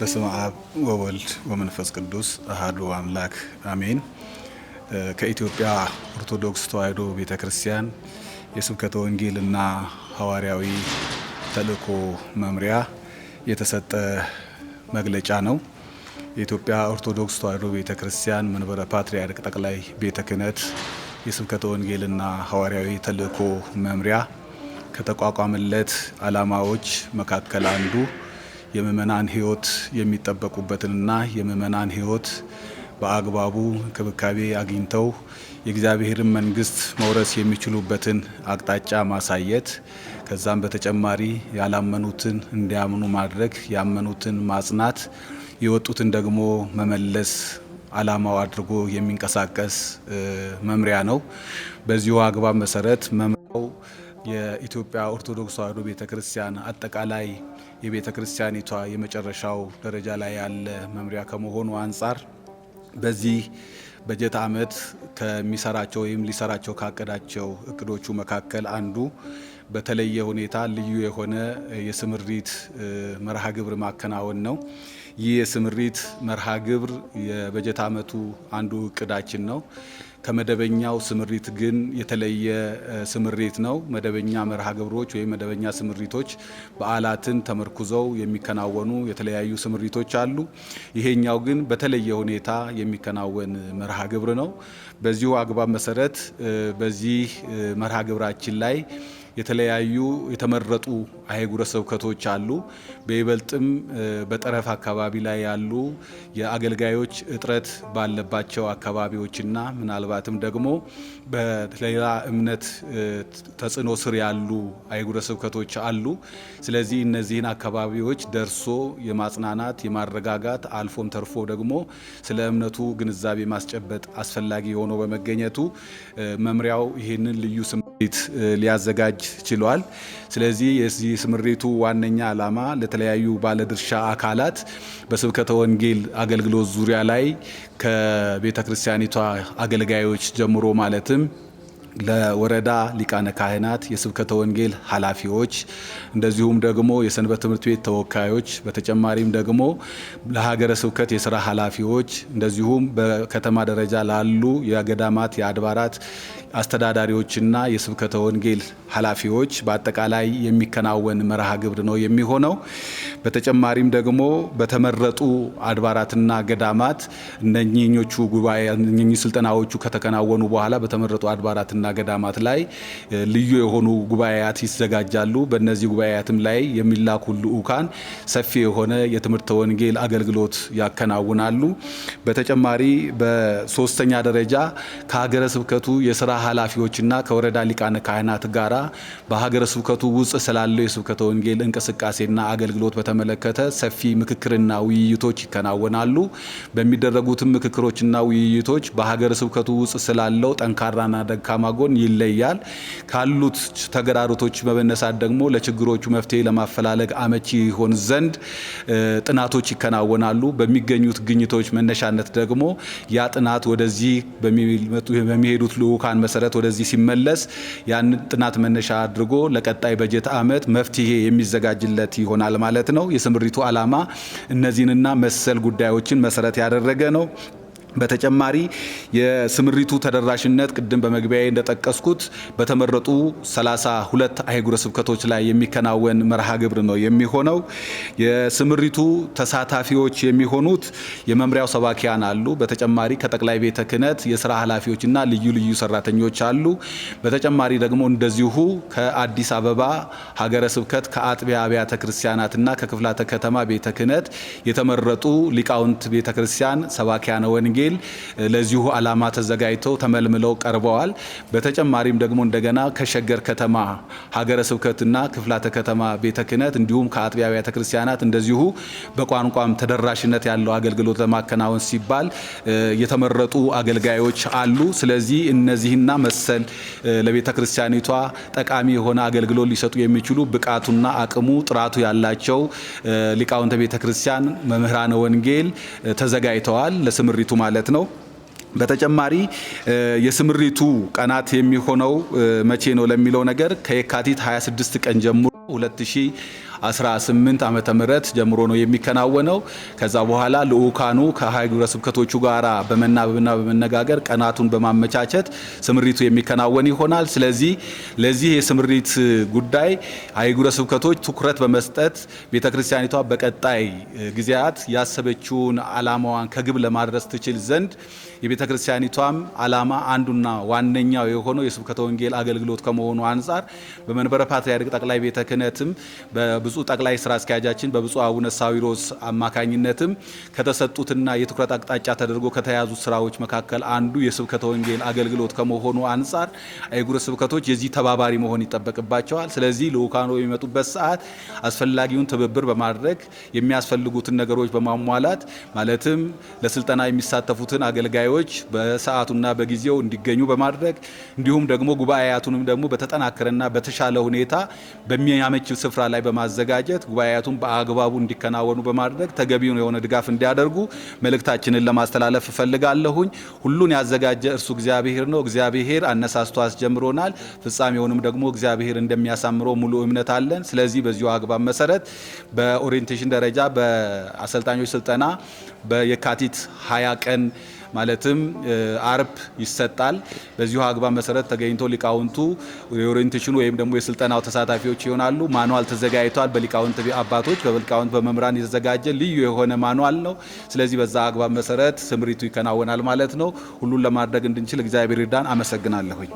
በስመ አብ ወወልድ ወመንፈስ ቅዱስ አሐዱ አምላክ አሜን። ከኢትዮጵያ ኦርቶዶክስ ተዋሕዶ ቤተክርስቲያን የስብከተ ወንጌልና ሐዋርያዊ ተልእኮ መምሪያ የተሰጠ መግለጫ ነው። የኢትዮጵያ ኦርቶዶክስ ተዋሕዶ ቤተክርስቲያን መንበረ ፓትርያርክ ጠቅላይ ቤተ ክህነት የስብከተ ወንጌልና ሐዋርያዊ ተልእኮ መምሪያ ከተቋቋመለት ዓላማዎች መካከል አንዱ የምእመናን ሕይወት የሚጠበቁበትንና የምእመናን ሕይወት በአግባቡ እንክብካቤ አግኝተው የእግዚአብሔርን መንግስት መውረስ የሚችሉበትን አቅጣጫ ማሳየት፣ ከዛም በተጨማሪ ያላመኑትን እንዲያምኑ ማድረግ፣ ያመኑትን ማጽናት፣ የወጡትን ደግሞ መመለስ ዓላማው አድርጎ የሚንቀሳቀስ መምሪያ ነው። በዚሁ አግባብ መሰረት መምሪያው የኢትዮጵያ ኦርቶዶክስ ተዋሕዶ ቤተክርስቲያን አጠቃላይ የቤተክርስቲያኒቷ የመጨረሻው ደረጃ ላይ ያለ መምሪያ ከመሆኑ አንጻር በዚህ በጀት ዓመት ከሚሰራቸው ወይም ሊሰራቸው ካቀዳቸው እቅዶቹ መካከል አንዱ በተለየ ሁኔታ ልዩ የሆነ የስምሪት መርሃ ግብር ማከናወን ነው። ይህ የስምሪት መርሃ ግብር የበጀት ዓመቱ አንዱ እቅዳችን ነው። ከመደበኛው ስምሪት ግን የተለየ ስምሪት ነው። መደበኛ መርሃ ግብሮች ወይም መደበኛ ስምሪቶች በዓላትን ተመርኩዘው የሚከናወኑ የተለያዩ ስምሪቶች አሉ። ይሄኛው ግን በተለየ ሁኔታ የሚከናወን መርሃ ግብር ነው። በዚሁ አግባብ መሰረት በዚህ መርሃ ግብራችን ላይ የተለያዩ የተመረጡ አህጉረ ስብከቶች አሉ። በይበልጥም በጠረፍ አካባቢ ላይ ያሉ የአገልጋዮች እጥረት ባለባቸው አካባቢዎችና ምናልባትም ደግሞ በሌላ እምነት ተጽዕኖ ስር ያሉ አህጉረ ስብከቶች አሉ። ስለዚህ እነዚህን አካባቢዎች ደርሶ የማጽናናት የማረጋጋት አልፎም ተርፎ ደግሞ ስለ እምነቱ ግንዛቤ ማስጨበጥ አስፈላጊ ሆኖ በመገኘቱ መምሪያው ይህንን ልዩ ስምሪት ሊያዘጋጅ ችሏል። ስለዚህ የዚህ ስምሪቱ ዋነኛ ዓላማ ለተለያዩ ባለድርሻ አካላት በስብከተ ወንጌል አገልግሎት ዙሪያ ላይ ከቤተ ክርስቲያኒቷ አገልጋዮች ጀምሮ ማለትም ለወረዳ ሊቃነ ካህናት፣ የስብከተ ወንጌል ኃላፊዎች፣ እንደዚሁም ደግሞ የሰንበት ትምህርት ቤት ተወካዮች፣ በተጨማሪም ደግሞ ለሀገረ ስብከት የሥራ ኃላፊዎች፣ እንደዚሁም በከተማ ደረጃ ላሉ የገዳማት የአድባራት አስተዳዳሪዎችና የስብከተ ወንጌል ኃላፊዎች በአጠቃላይ የሚከናወን መርሃ ግብር ነው የሚሆነው። በተጨማሪም ደግሞ በተመረጡ አድባራትና ገዳማት እነኚህኞቹ ጉባኤ ስልጠናዎቹ ከተከናወኑ በኋላ በተመረጡ አድባራትና ገዳማት ላይ ልዩ የሆኑ ጉባኤያት ይዘጋጃሉ። በእነዚህ ጉባኤያትም ላይ የሚላኩ ልዑካን ሰፊ የሆነ የትምህርተ ወንጌል አገልግሎት ያከናውናሉ። በተጨማሪ በሶስተኛ ደረጃ ከሀገረ ስብከቱ የሥራ ኃላፊዎችና ከወረዳ ሊቃነ ካህናት ጋራ በሀገረ ስብከቱ ውስጥ ስላለው የስብከተ ወንጌል እንቅስቃሴና አገልግሎት በተመለከተ ሰፊ ምክክርና ውይይቶች ይከናወናሉ። በሚደረጉትም ምክክሮችና ውይይቶች በሀገረ ስብከቱ ውስጥ ስላለው ጠንካራና ደካማ ጎን ይለያል። ካሉት ተግዳሮቶች በመነሳት ደግሞ ለችግሮቹ መፍትሄ ለማፈላለግ አመቺ ይሆን ዘንድ ጥናቶች ይከናወናሉ። በሚገኙት ግኝቶች መነሻነት ደግሞ ያ ጥናት ወደዚህ በሚሄዱት ልዑካን መሰረት ወደዚህ ሲመለስ ያን ጥናት መነሻ አድርጎ ለቀጣይ በጀት ዓመት መፍትሄ የሚዘጋጅለት ይሆናል ማለት ነው። የስምሪቱ ዓላማ እነዚህንና መሰል ጉዳዮችን መሰረት ያደረገ ነው። በተጨማሪ የስምሪቱ ተደራሽነት ቅድም በመግቢያዬ እንደጠቀስኩት በተመረጡ 32 አህጉረ ስብከቶች ላይ የሚከናወን መርሃ ግብር ነው የሚሆነው። የስምሪቱ ተሳታፊዎች የሚሆኑት የመምሪያው ሰባኪያን አሉ። በተጨማሪ ከጠቅላይ ቤተ ክህነት የሥራ ኃላፊዎችና ልዩ ልዩ ሰራተኞች አሉ። በተጨማሪ ደግሞ እንደዚሁ ከአዲስ አበባ ሀገረ ስብከት ከአጥቢያ አብያተ ክርስቲያናትና ከክፍላተ ከተማ ቤተ ክህነት የተመረጡ ሊቃውንት ቤተ ክርስቲያን ሰባኪያነ ወንጌል ለዚሁ ዓላማ ተዘጋጅተው ተመልምለው ቀርበዋል። በተጨማሪም ደግሞ እንደገና ከሸገር ከተማ ሀገረ ስብከትና ክፍላተ ከተማ ቤተ ክህነት እንዲሁም ከአጥቢያ አብያተ ክርስቲያናት እንደዚሁ በቋንቋም ተደራሽነት ያለው አገልግሎት ለማከናወን ሲባል የተመረጡ አገልጋዮች አሉ። ስለዚህ እነዚህና መሰል ለቤተ ክርስቲያኒቷ ጠቃሚ የሆነ አገልግሎት ሊሰጡ የሚችሉ ብቃቱና አቅሙ ጥራቱ ያላቸው ሊቃውንተ ቤተ ክርስቲያን መምህራነ ወንጌል ተዘጋጅተዋል ለስምሪቱ ማለት ነው። በተጨማሪ የስምሪቱ ቀናት የሚሆነው መቼ ነው ለሚለው ነገር ከየካቲት 26 ቀን ጀምሮ 2018 ዓመተ ምህረት ጀምሮ ነው የሚከናወነው። ከዛ በኋላ ልኡካኑ ከሀገረ ስብከቶቹ ጋራ በመናበብና በመነጋገር ቀናቱን በማመቻቸት ስምሪቱ የሚከናወን ይሆናል። ስለዚህ ለዚህ የስምሪት ጉዳይ ሀገረ ስብከቶች ትኩረት በመስጠት ቤተክርስቲያኒቷ በቀጣይ ጊዜያት ያሰበችውን ዓላማዋን ከግብ ለማድረስ ትችል ዘንድ የቤተክርስቲያኒቷም ዓላማ አንዱና ዋነኛው የሆነው የስብከተ ወንጌል አገልግሎት ከመሆኑ አንፃር በመንበረ ፓትርያርክ ጠቅላይ ቤተ ክህነትም በብፁዕ ጠቅላይ ስራ አስኪያጃችን በብፁዕ አቡነ ሳዊሮስ አማካኝነትም ከተሰጡትና የትኩረት አቅጣጫ ተደርጎ ከተያዙ ስራዎች መካከል አንዱ የስብከተ ወንጌል አገልግሎት ከመሆኑ አንፃር አህጉረ ስብከቶች የዚህ ተባባሪ መሆን ይጠበቅባቸዋል። ስለዚህ ልኡካኑ የሚመጡበት ሰዓት አስፈላጊውን ትብብር በማድረግ የሚያስፈልጉትን ነገሮች በማሟላት ማለትም ለስልጠና የሚሳተፉትን አገልጋዮች በሰዓቱና በጊዜው እንዲገኙ በማድረግ እንዲሁም ደግሞ ጉባኤያቱንም ደግሞ በተጠናከረና በተሻለ ሁኔታ በሚያመች ስፍራ ላይ በማዘጋጀት ጉባኤያቱን በአግባቡ እንዲከናወኑ በማድረግ ተገቢውን የሆነ ድጋፍ እንዲያደርጉ መልእክታችንን ለማስተላለፍ እፈልጋለሁኝ። ሁሉን ያዘጋጀ እርሱ እግዚአብሔር ነው። እግዚአብሔር አነሳስቶ አስጀምሮናል። ፍጻሜውንም ደግሞ እግዚአብሔር እንደሚያሳምረው ሙሉ እምነት አለን። ስለዚህ በዚሁ አግባብ መሰረት በኦሪየንቴሽን ደረጃ በአሰልጣኞች ስልጠና በየካቲት 20 ቀን ማለትም አርብ ይሰጣል። በዚሁ አግባብ መሰረት ተገኝቶ ሊቃውንቱ የኦሪየንቴሽኑ ወይም ደግሞ የስልጠናው ተሳታፊዎች ይሆናሉ። ማኑዋል ተዘጋጅቷል። በሊቃውንት አባቶች በሊቃውንት በመምህራን የተዘጋጀ ልዩ የሆነ ማኑዋል ነው። ስለዚህ በዛ አግባብ መሰረት ስምሪቱ ይከናወናል ማለት ነው። ሁሉን ለማድረግ እንድንችል እግዚአብሔር ይርዳን። አመሰግናለሁኝ።